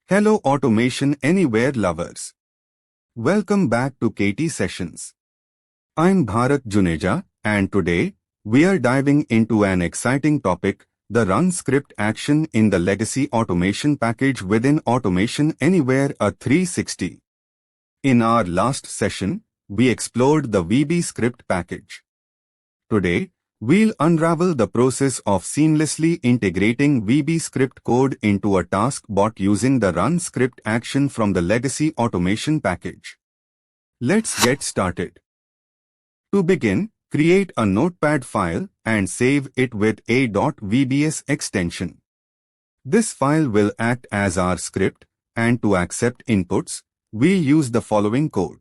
Hello Automation Anywhere lovers. Welcome back to KT Sessions. I'm Bharat Juneja, and today we are diving into an exciting topic, the run script action in the legacy automation package within Automation Anywhere A360. In our last session, we explored the VB script package. Today, we'll unravel the process of seamlessly integrating VB script code into a task bot using the run script action from the legacy automation package. Let's get started. To begin, create a notepad file and save it with a.vbs extension. This file will act as our script, and to accept inputs, we'll use the following code.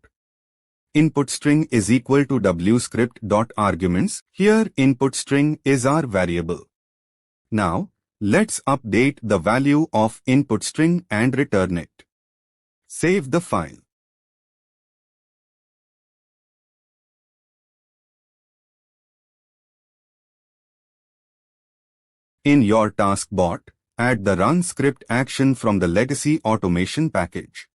Input string is equal to wscript.arguments. Here input string is our variable. Now, let's update the value of input string and return it. Save the file. In your task bot, add the run script action from the legacy automation package.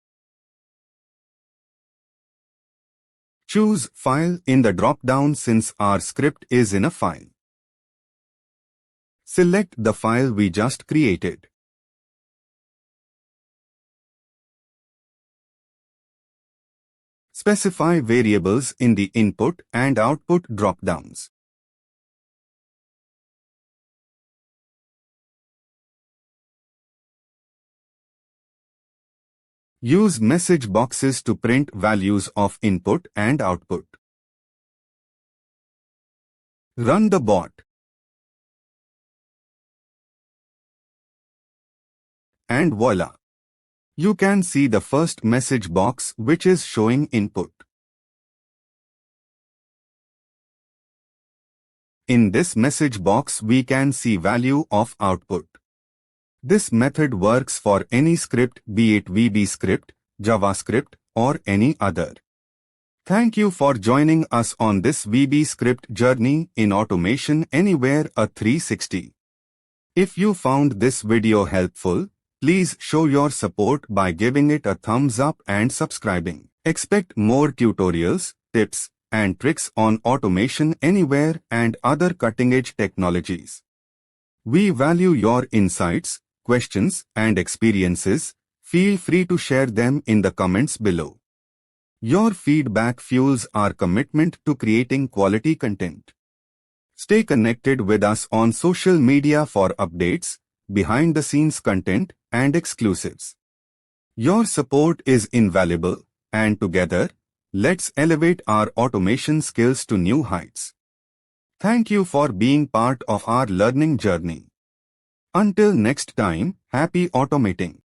Choose File in the drop-down since our script is in a file. Select the file we just created. Specify variables in the input and output drop-downs. Use message boxes to print values of input and output. Run the bot. And voila! You can see the first message box which is showing input. In this message box we can see value of output. This method works for any script, be it VB script, JavaScript, or any other. Thank you for joining us on this VB script journey in Automation Anywhere A360. If you found this video helpful, please show your support by giving it a thumbs up and subscribing. Expect more tutorials, tips, and tricks on Automation Anywhere and other cutting-edge technologies. We value your insights, questions, and experiences. Feel free to share them in the comments below. Your feedback fuels our commitment to creating quality content. Stay connected with us on social media for updates, behind-the-scenes content, and exclusives. Your support is invaluable, and together, let's elevate our automation skills to new heights. Thank you for being part of our learning journey. Until next time, happy automating.